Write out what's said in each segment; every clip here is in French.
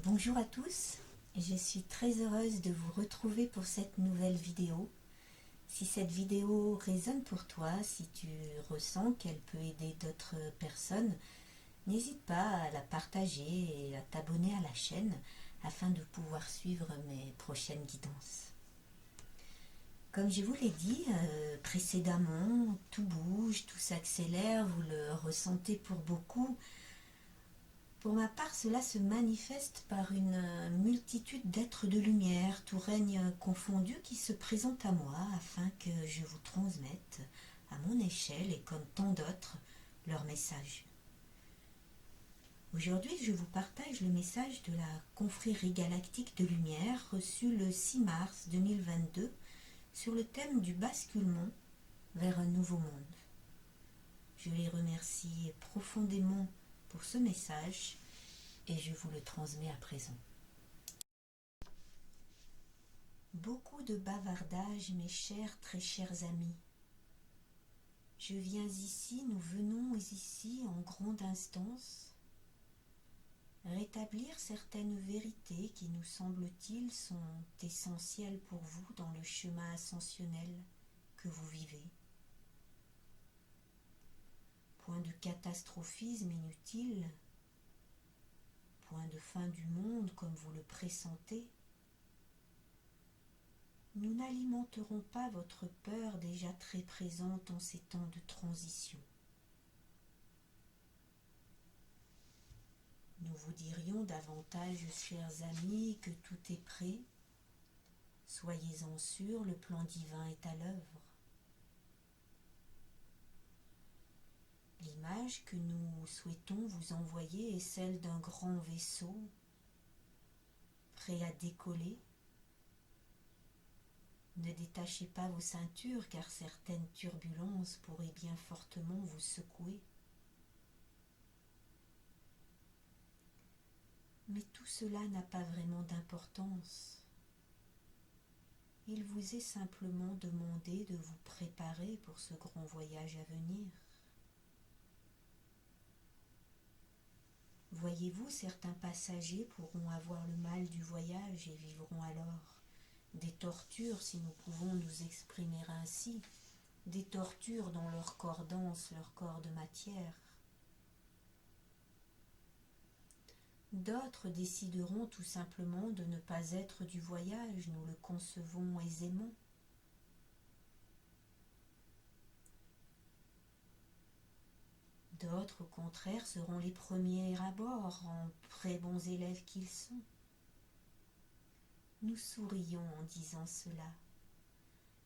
Bonjour à tous, je suis très heureuse de vous retrouver pour cette nouvelle vidéo. Si cette vidéo résonne pour toi, si tu ressens qu'elle peut aider d'autres personnes, n'hésite pas à la partager et à t'abonner à la chaîne afin de pouvoir suivre mes prochaines guidances. Comme je vous l'ai dit précédemment, tout bouge, tout s'accélère, vous le ressentez pour beaucoup. Pour ma part, cela se manifeste par une multitude d'êtres de lumière, tout règne confondu, qui se présentent à moi afin que je vous transmette, à mon échelle et comme tant d'autres, leur message. Aujourd'hui, je vous partage le message de la confrérie galactique de lumière reçu le 6 mars 2022 sur le thème du basculement vers un nouveau monde. Je les remercie profondément pour ce message et je vous le transmets à présent. Beaucoup de bavardage, mes chers, très chers amis. Je viens ici, nous venons ici en grande instance, rétablir certaines vérités qui, nous semble-t-il, sont essentielles pour vous dans le chemin ascensionnel que vous vivez. Point de catastrophisme inutile, point de fin du monde comme vous le pressentez, nous n'alimenterons pas votre peur déjà très présente en ces temps de transition. Nous vous dirions davantage, chers amis, que tout est prêt. Soyez-en sûrs, le plan divin est à l'œuvre. L'image que nous souhaitons vous envoyer est celle d'un grand vaisseau, prêt à décoller. Ne détachez pas vos ceintures, car certaines turbulences pourraient bien fortement vous secouer. Mais tout cela n'a pas vraiment d'importance. Il vous est simplement demandé de vous préparer pour ce grand voyage à venir. Voyez-vous, certains passagers pourront avoir le mal du voyage et vivront alors des tortures, si nous pouvons nous exprimer ainsi, des tortures dans leur corps dense, leur corps de matière. D'autres décideront tout simplement de ne pas être du voyage, nous le concevons aisément. D'autres, au contraire, seront les premiers à bord, en très bons élèves qu'ils sont. Nous sourions en disant cela,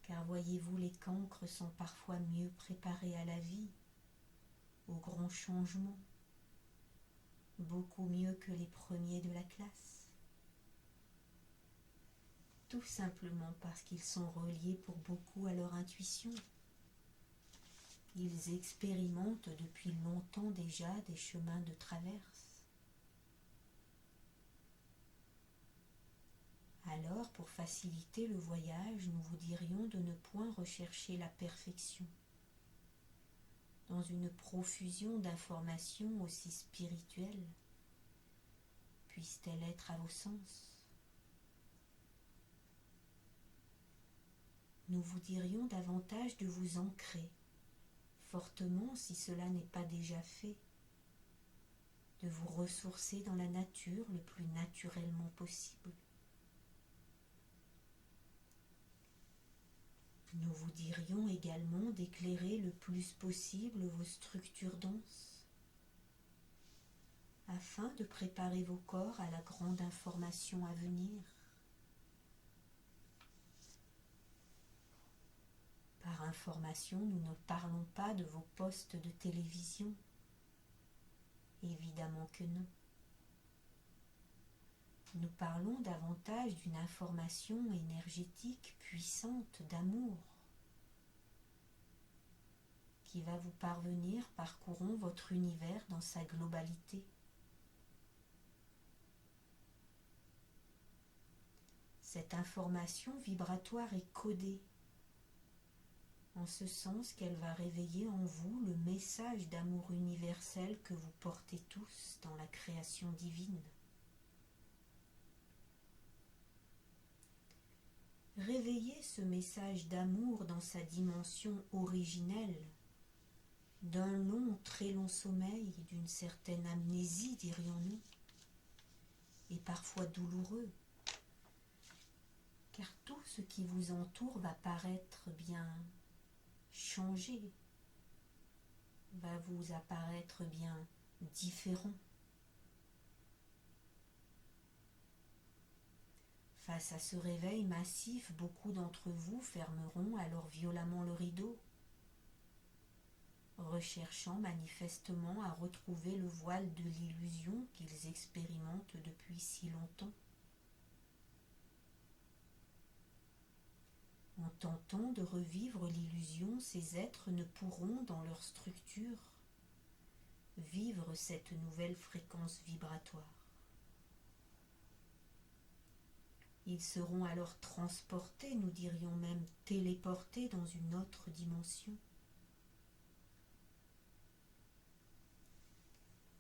car voyez-vous, les cancres sont parfois mieux préparés à la vie, aux grands changements, beaucoup mieux que les premiers de la classe. Tout simplement parce qu'ils sont reliés pour beaucoup à leur intuition. Ils expérimentent depuis longtemps déjà des chemins de traverse. Alors, pour faciliter le voyage, nous vous dirions de ne point rechercher la perfection. Dans une profusion d'informations aussi spirituelles, puisse-t-elle être à vos sens. Nous vous dirions davantage de vous ancrer, fortement si cela n'est pas déjà fait, de vous ressourcer dans la nature le plus naturellement possible. Nous vous dirions également d'éclairer le plus possible vos structures denses, afin de préparer vos corps à la grande information à venir. Par information, nous ne parlons pas de vos postes de télévision. Évidemment que non. Nous parlons davantage d'une information énergétique puissante d'amour qui va vous parvenir parcourant votre univers dans sa globalité. Cette information vibratoire est codée, en ce sens qu'elle va réveiller en vous le message d'amour universel que vous portez tous dans la création divine. réveiller ce message d'amour dans sa dimension originelle, d'un long, très long sommeil, d'une certaine amnésie, dirions-nous, et parfois douloureux, car tout ce qui vous entoure va paraître bien changé, va vous apparaître bien différent. Face à ce réveil massif, beaucoup d'entre vous fermeront alors violemment le rideau, recherchant manifestement à retrouver le voile de l'illusion qu'ils expérimentent depuis si longtemps. En tentant de revivre l'illusion, ces êtres ne pourront, dans leur structure, vivre cette nouvelle fréquence vibratoire. Ils seront alors transportés, nous dirions même téléportés dans une autre dimension.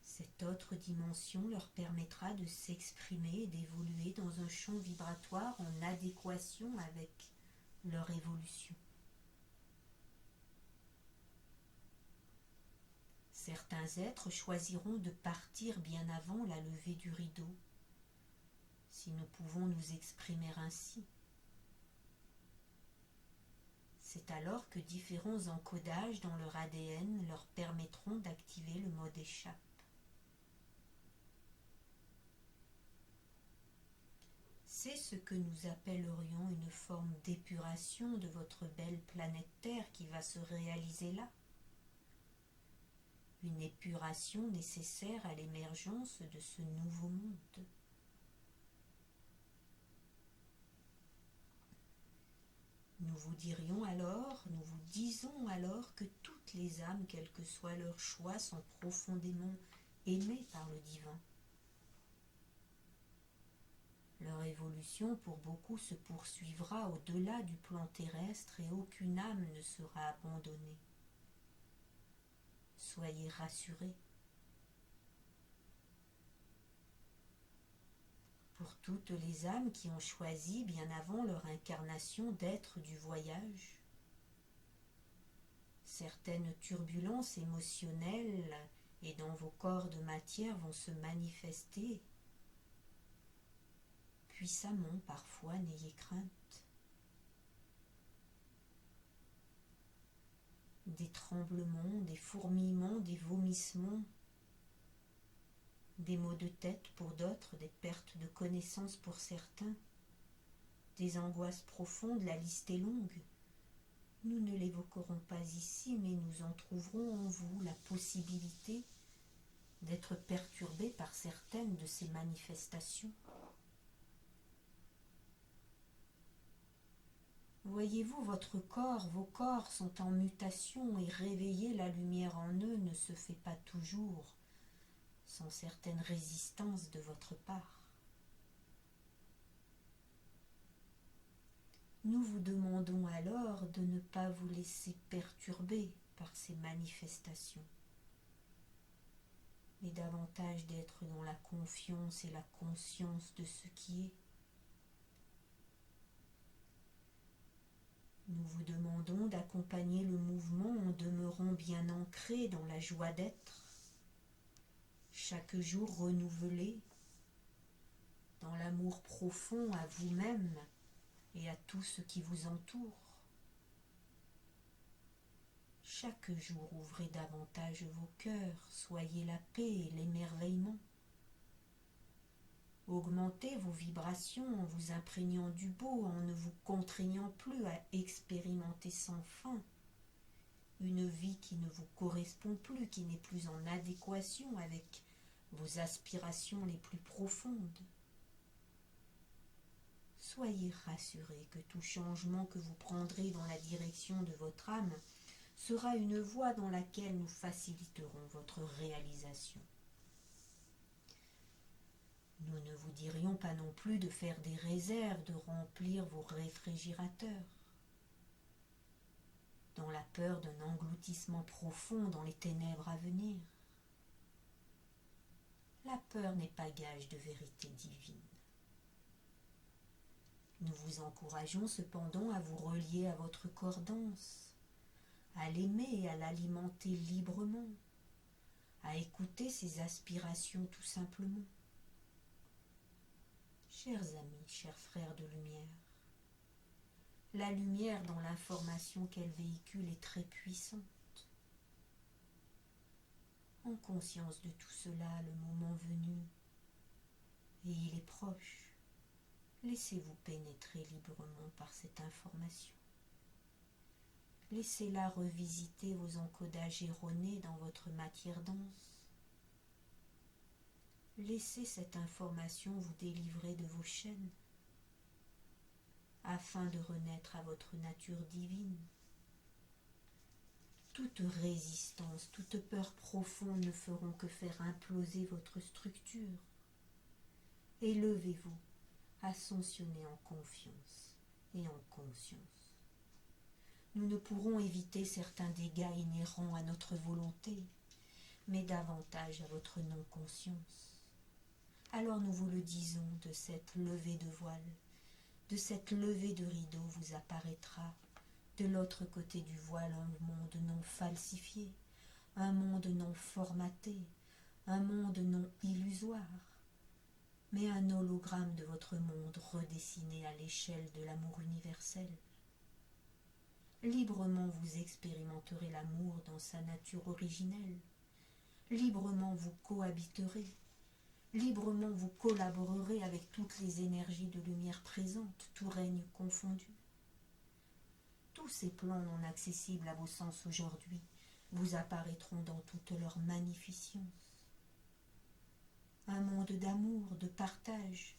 Cette autre dimension leur permettra de s'exprimer et d'évoluer dans un champ vibratoire en adéquation avec leur évolution. Certains êtres choisiront de partir bien avant la levée du rideau, si nous pouvons nous exprimer ainsi. C'est alors que différents encodages dans leur ADN leur permettront d'activer le mode échappe. C'est ce que nous appellerions une forme d'épuration de votre belle planète Terre qui va se réaliser là. Une épuration nécessaire à l'émergence de ce nouveau monde. Nous vous disons alors que toutes les âmes, quel que soit leur choix, sont profondément aimées par le divin. Leur évolution pour beaucoup se poursuivra au-delà du plan terrestre et aucune âme ne sera abandonnée. Soyez rassurés. Pour toutes les âmes qui ont choisi bien avant leur incarnation d'être du voyage, certaines turbulences émotionnelles et dans vos corps de matière vont se manifester puissamment parfois, n'ayez crainte. Des tremblements, des fourmillements, des vomissements, des maux de tête pour d'autres, des pertes de connaissance pour certains, des angoisses profondes, la liste est longue. Nous ne l'évoquerons pas ici, mais nous en trouverons en vous la possibilité d'être perturbés par certaines de ces manifestations. Voyez-vous, votre corps, vos corps sont en mutation et réveiller la lumière en eux ne se fait pas toujours sans certaine résistance de votre part. Nous vous demandons alors de ne pas vous laisser perturber par ces manifestations, mais davantage d'être dans la confiance et la conscience de ce qui est. Nous vous demandons d'accompagner le mouvement en demeurant bien ancré dans la joie d'être, chaque jour renouvelé, dans l'amour profond à vous-même et à tout ce qui vous entoure. Chaque jour, ouvrez davantage vos cœurs, soyez la paix et l'émerveillement. Augmentez vos vibrations en vous imprégnant du beau, en ne vous contraignant plus à expérimenter sans fin une vie qui ne vous correspond plus, qui n'est plus en adéquation avec vos aspirations les plus profondes. Soyez rassurés que tout changement que vous prendrez dans la direction de votre âme sera une voie dans laquelle nous faciliterons votre réalisation. Nous ne vous dirions pas non plus de faire des réserves, de remplir vos réfrigérateurs, dans la peur d'un engloutissement profond dans les ténèbres à venir. La peur n'est pas gage de vérité divine. Nous vous encourageons cependant à vous relier à votre corps dense, à l'aimer et à l'alimenter librement, à écouter ses aspirations tout simplement. Chers amis, chers frères de lumière, la lumière dans l'information qu'elle véhicule est très puissante. En conscience de tout cela, le moment venu, et il est proche, laissez-vous pénétrer librement par cette information. Laissez-la revisiter vos encodages erronés dans votre matière dense. Laissez cette information vous délivrer de vos chaînes, afin de renaître à votre nature divine. Toute résistance, toute peur profonde ne feront que faire imploser votre structure. Élevez-vous, ascensionnez en confiance et en conscience. Nous ne pourrons éviter certains dégâts inhérents à notre volonté, mais davantage à votre non-conscience. Alors nous vous le disons, de cette levée de voile, de cette levée de rideau vous apparaîtra de l'autre côté du voile un monde non falsifié, un monde non formaté, un monde non illusoire, mais un hologramme de votre monde redessiné à l'échelle de l'amour universel. Librement vous expérimenterez l'amour dans sa nature originelle, librement vous cohabiterez, librement vous collaborerez avec toutes les énergies de lumière présentes, tout règne confondu. Tous ces plans non accessibles à vos sens aujourd'hui vous apparaîtront dans toute leur magnificence. Un monde d'amour, de partage,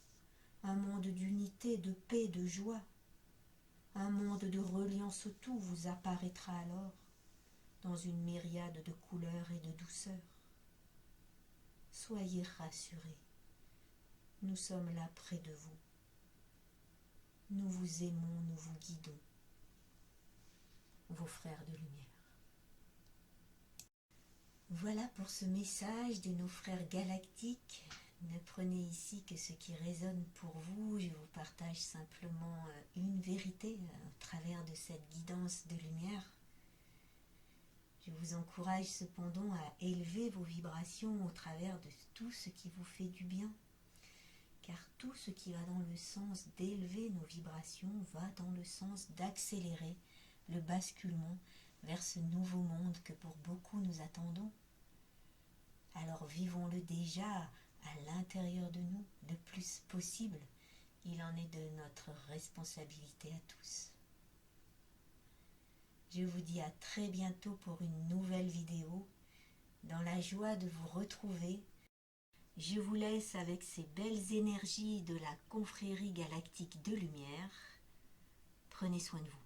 un monde d'unité, de paix, de joie, un monde de reliance au tout vous apparaîtra alors dans une myriade de couleurs et de douceur. Soyez rassurés, nous sommes là près de vous. Nous vous aimons, nous vous guidons. Vos frères de lumière. Voilà pour ce message de nos frères galactiques. Ne prenez ici que ce qui résonne pour vous. Je vous partage simplement une vérité à travers de cette guidance de lumière. Je vous encourage cependant à élever vos vibrations au travers de tout ce qui vous fait du bien. Car tout ce qui va dans le sens d'élever nos vibrations va dans le sens d'accélérer le basculement vers ce nouveau monde que pour beaucoup nous attendons. Alors vivons-le déjà à l'intérieur de nous le plus possible. Il en est de notre responsabilité à tous. Je vous dis à très bientôt pour une nouvelle vidéo. Dans la joie de vous retrouver, je vous laisse avec ces belles énergies de la confrérie galactique de lumière. Prenez soin de vous.